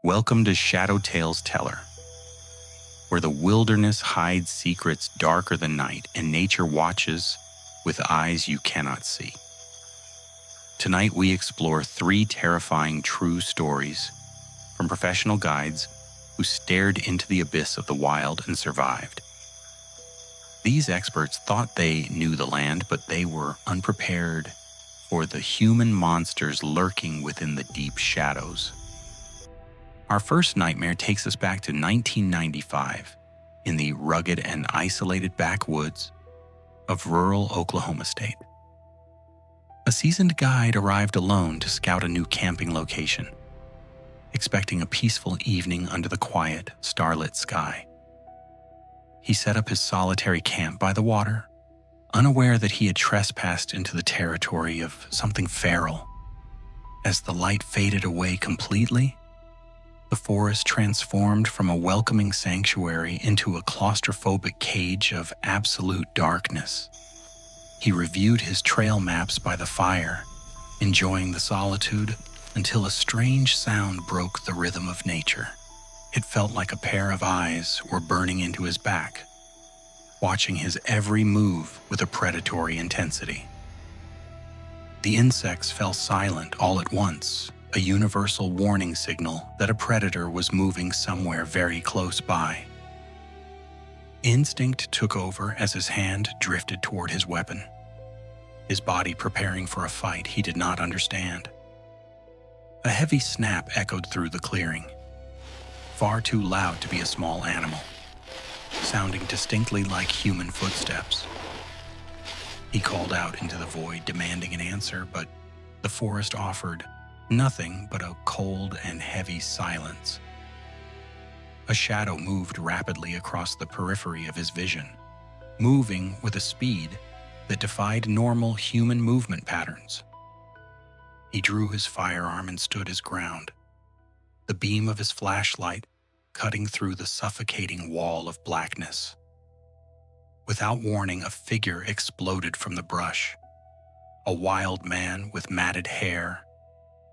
Welcome to Shadow Tales Teller, where the wilderness hides secrets darker than night and nature watches with eyes you cannot see. Tonight we explore 3 terrifying true stories from professional guides who stared into the abyss of the wild and survived. These experts thought they knew the land, but they were unprepared for the human monsters lurking within the deep shadows. Our first nightmare takes us back to 1995 in the rugged and isolated backwoods of rural Oklahoma State. A seasoned guide arrived alone to scout a new camping location, expecting a peaceful evening under the quiet, starlit sky. He set up his solitary camp by the water, unaware that he had trespassed into the territory of something feral. As the light faded away completely, the forest transformed from a welcoming sanctuary into a claustrophobic cage of absolute darkness. He reviewed his trail maps by the fire, enjoying the solitude until a strange sound broke the rhythm of nature. It felt like a pair of eyes were burning into his back, watching his every move with a predatory intensity. The insects fell silent all at once, a universal warning signal that a predator was moving somewhere very close by. Instinct took over as his hand drifted toward his weapon, his body preparing for a fight he did not understand. A heavy snap echoed through the clearing, far too loud to be a small animal, sounding distinctly like human footsteps. He called out into the void, demanding an answer, but the forest offered nothing but a cold and heavy silence. A shadow moved rapidly across the periphery of his vision, moving with a speed that defied normal human movement patterns. He drew his firearm and stood his ground, the beam of his flashlight cutting through the suffocating wall of blackness. Without warning, a figure exploded from the brush, a wild man with matted hair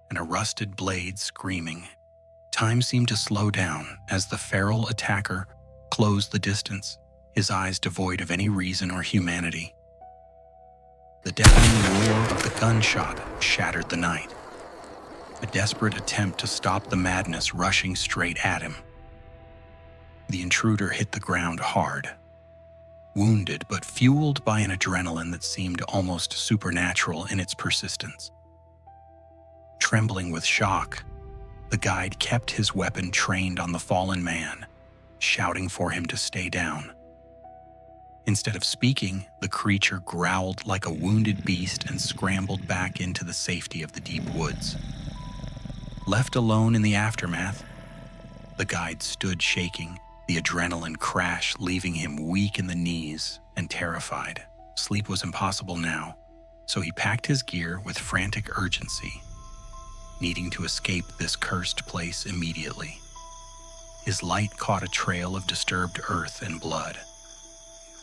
and a rusted blade screaming. Time seemed to slow down as the feral attacker closed the distance, his eyes devoid of any reason or humanity. The deafening roar of the gunshot shattered the night, a desperate attempt to stop the madness rushing straight at him. The intruder hit the ground hard, wounded but fueled by an adrenaline that seemed almost supernatural in its persistence. Trembling with shock, the guide kept his weapon trained on the fallen man, shouting for him to stay down. Instead of speaking, the creature growled like a wounded beast and scrambled back into the safety of the deep woods. Left alone in the aftermath, the guide stood shaking, the adrenaline crash leaving him weak in the knees and terrified. Sleep was impossible now, so he packed his gear with frantic urgency, needing to escape this cursed place immediately. His light caught a trail of disturbed earth and blood,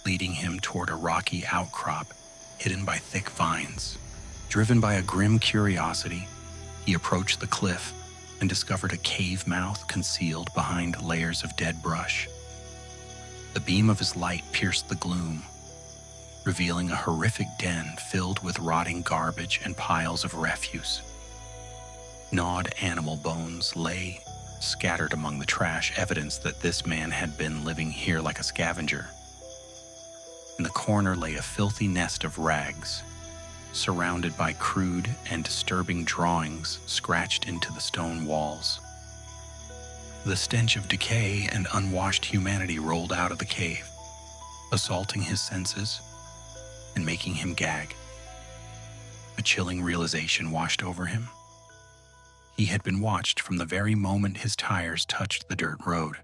leading him toward a rocky outcrop hidden by thick vines. Driven by a grim curiosity, he approached the cliff and discovered a cave mouth concealed behind layers of dead brush. The beam of his light pierced the gloom, revealing a horrific den filled with rotting garbage and piles of refuse. Gnawed animal bones lay scattered among the trash, evidence that this man had been living here like a scavenger. In the corner lay a filthy nest of rags, surrounded by crude and disturbing drawings scratched into the stone walls. The stench of decay and unwashed humanity rolled out of the cave, assaulting his senses and making him gag. A chilling realization washed over him. He had been watched from the very moment his tires touched the dirt road.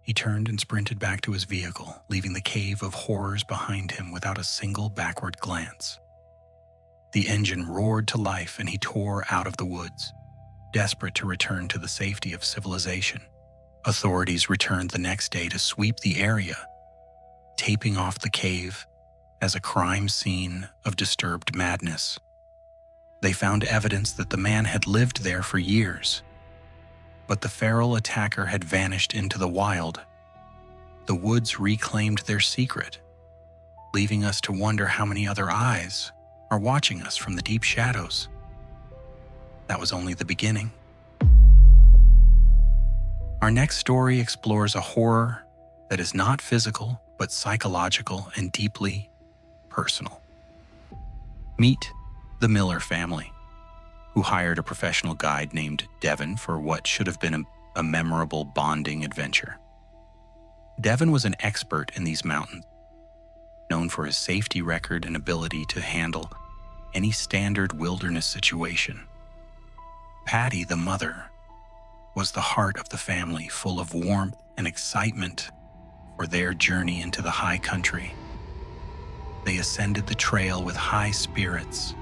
He turned and sprinted back to his vehicle, leaving the cave of horrors behind him without a single backward glance. The engine roared to life and he tore out of the woods, desperate to return to the safety of civilization. Authorities returned the next day to sweep the area, taping off the cave as a crime scene of disturbed madness. They found evidence that the man had lived there for years, But the feral attacker had vanished into the wild. The woods reclaimed their secret, leaving us to wonder how many other eyes are watching us from the deep shadows. That was only the beginning. Our next story explores a horror that is not physical, but psychological and deeply personal. Meet the Miller family, who hired a professional guide named Devin for what should have been a memorable bonding adventure. Devin was an expert in these mountains, known for his safety record and ability to handle any standard wilderness situation. Patty, the mother, was the heart of the family, full of warmth and excitement for their journey into the high country. They ascended the trail with high spirits,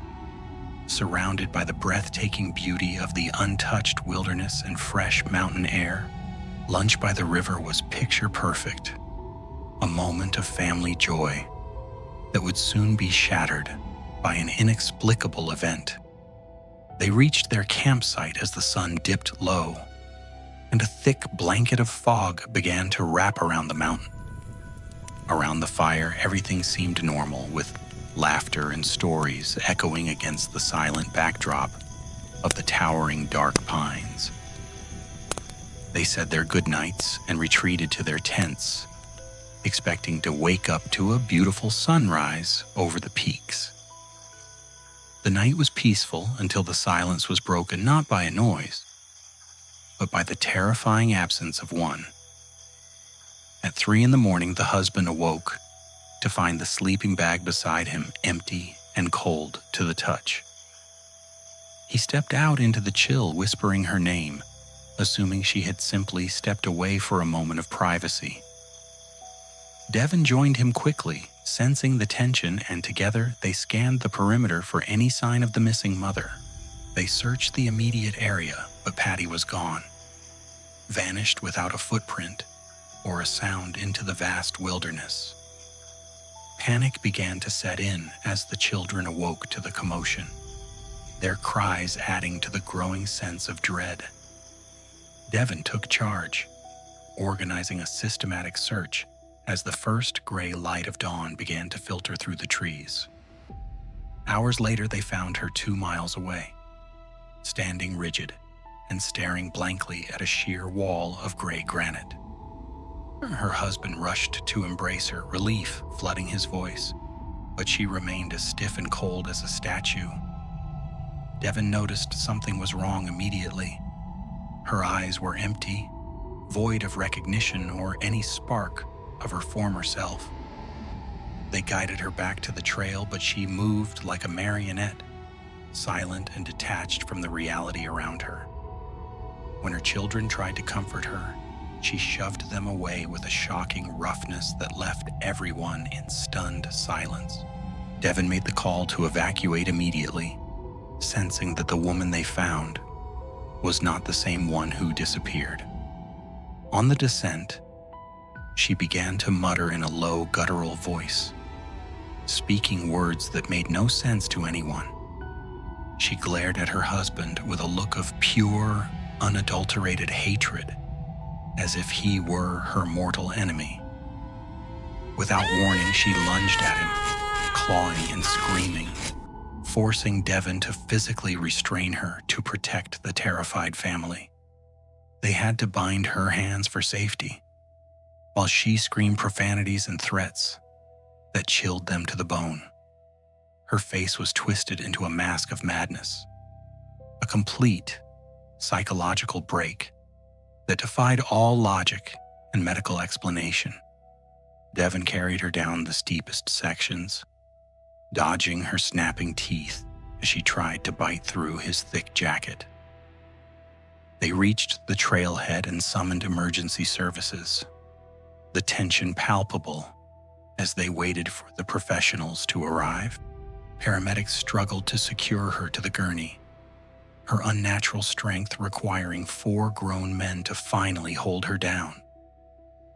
surrounded by the breathtaking beauty of the untouched wilderness and fresh mountain air. Lunch by the river was picture perfect, a moment of family joy that would soon be shattered by an inexplicable event. They reached their campsite as the sun dipped low, and a thick blanket of fog began to wrap around the mountain. Around the fire, everything seemed normal, with laughter and stories echoing against the silent backdrop of the towering dark pines. They said their goodnights and retreated to their tents, expecting to wake up to a beautiful sunrise over the peaks. The night was peaceful until the silence was broken not by a noise, but by the terrifying absence of one. At 3 a.m, the husband awoke to find the sleeping bag beside him empty and cold to the touch. He stepped out into the chill, whispering her name, assuming she had simply stepped away for a moment of privacy. Devin joined him quickly, sensing the tension, and together they scanned the perimeter for any sign of the missing mother. They searched the immediate area, but Patty was gone, vanished without a footprint or a sound into the vast wilderness. Panic began to set in as the children awoke to the commotion, their cries adding to the growing sense of dread. Devin took charge, organizing a systematic search as the first gray light of dawn began to filter through the trees. Hours later, they found her 2 miles away, standing rigid and staring blankly at a sheer wall of gray granite. Her husband rushed to embrace her, relief flooding his voice, but she remained as stiff and cold as a statue. Devin noticed something was wrong immediately. Her eyes were empty, void of recognition or any spark of her former self. They guided her back to the trail, but she moved like a marionette, silent and detached from the reality around her. When her children tried to comfort her, she shoved them away with a shocking roughness that left everyone in stunned silence. Devin made the call to evacuate immediately, sensing that the woman they found was not the same one who disappeared. On the descent, she began to mutter in a low, guttural voice, speaking words that made no sense to anyone. She glared at her husband with a look of pure, unadulterated hatred, as if he were her mortal enemy. Without warning, she lunged at him, clawing and screaming, forcing Devin to physically restrain her to protect the terrified family. They had to bind her hands for safety, while she screamed profanities and threats that chilled them to the bone. Her face was twisted into a mask of madness, a complete psychological break that defied all logic and medical explanation. Devin carried her down the steepest sections, dodging her snapping teeth as she tried to bite through his thick jacket. They reached the trailhead and summoned emergency services, the tension palpable as they waited for the professionals to arrive. Paramedics struggled to secure her to the gurney, her unnatural strength requiring 4 grown men to finally hold her down.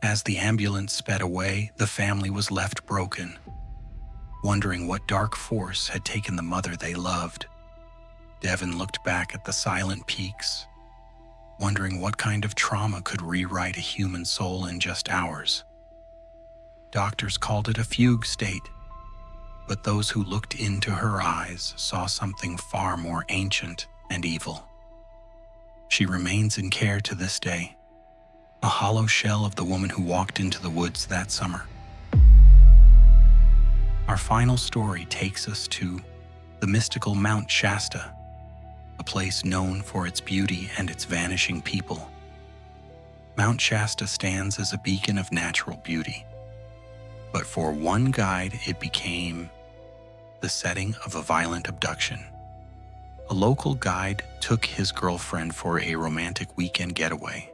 As the ambulance sped away, the family was left broken, wondering what dark force had taken the mother they loved. Devin looked back at the silent peaks, wondering what kind of trauma could rewrite a human soul in just hours. Doctors called it a fugue state, but those who looked into her eyes saw something far more ancient and evil. She remains in care to this day, a hollow shell of the woman who walked into the woods that summer. Our final story takes us to the mystical Mount Shasta, a place known for its beauty and its vanishing people. Mount Shasta stands as a beacon of natural beauty, but for one guide it became the setting of a violent abduction. A local guide took his girlfriend for a romantic weekend getaway,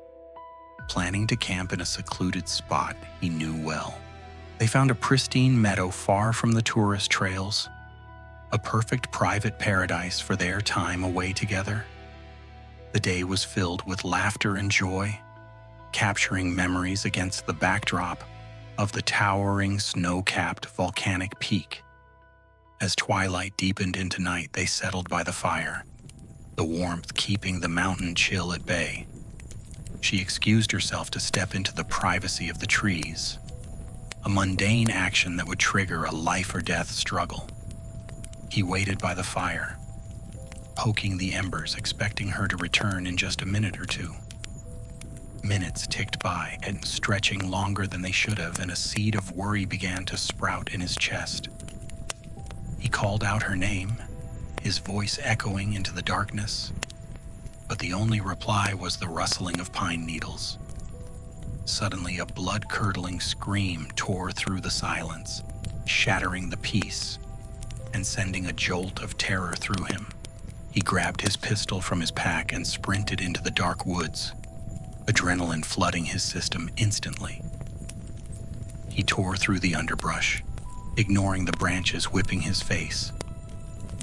planning to camp in a secluded spot he knew well. They found a pristine meadow far from the tourist trails, a perfect private paradise for their time away together. The day was filled with laughter and joy, capturing memories against the backdrop of the towering snow-capped volcanic peak. As twilight deepened into night, they settled by the fire, the warmth keeping the mountain chill at bay. She excused herself to step into the privacy of the trees, a mundane action that would trigger a life-or-death struggle. He waited by the fire, poking the embers, expecting her to return in just a minute or two. Minutes ticked by, and stretching longer than they should have, and a seed of worry began to sprout in his chest. He called out her name, his voice echoing into the darkness, but the only reply was the rustling of pine needles. Suddenly, a blood-curdling scream tore through the silence, shattering the peace and sending a jolt of terror through him. He grabbed his pistol from his pack and sprinted into the dark woods, adrenaline flooding his system instantly. He tore through the underbrush, ignoring the branches whipping his face,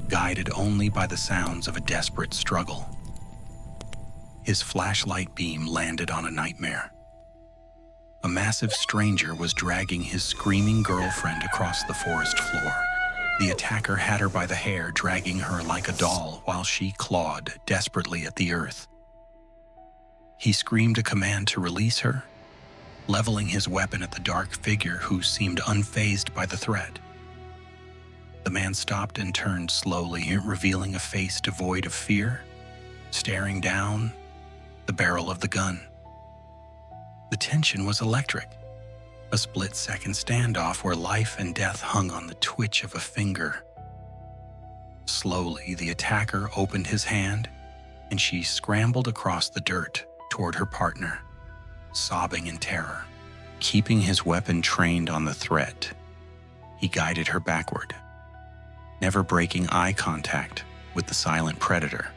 guided only by the sounds of a desperate struggle. His flashlight beam landed on a nightmare. A massive stranger was dragging his screaming girlfriend across the forest floor. The attacker had her by the hair, dragging her like a doll while she clawed desperately at the earth. He screamed a command to release her, leveling his weapon at the dark figure who seemed unfazed by the threat. The man stopped and turned slowly, revealing a face devoid of fear, staring down the barrel of the gun. The tension was electric, a split-second standoff where life and death hung on the twitch of a finger. Slowly, the attacker opened his hand, and she scrambled across the dirt toward her partner, sobbing in terror. Keeping his weapon trained on the threat, he guided her backward, never breaking eye contact with the silent predator.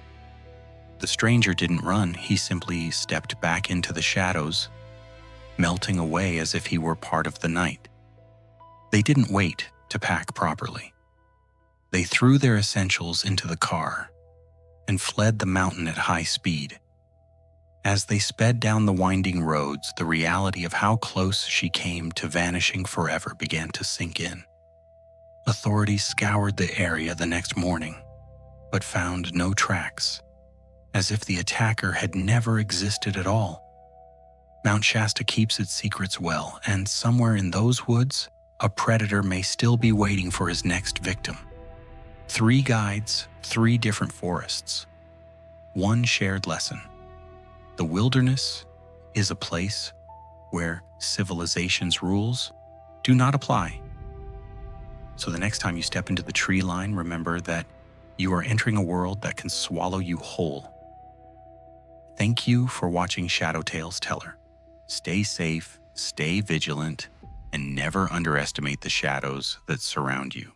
The stranger didn't run, he simply stepped back into the shadows, melting away as if he were part of the night. They didn't wait to pack properly. They threw their essentials into the car and fled the mountain at high speed. As they sped down the winding roads, the reality of how close she came to vanishing forever began to sink in. Authorities scoured the area the next morning, but found no tracks, as if the attacker had never existed at all. Mount Shasta keeps its secrets well, and somewhere in those woods, a predator may still be waiting for his next victim. 3 guides, 3 different forests. One shared lesson. The wilderness is a place where civilization's rules do not apply. So the next time you step into the tree line, remember that you are entering a world that can swallow you whole. Thank you for watching Shadow Tales Teller. Stay safe, stay vigilant, and never underestimate the shadows that surround you.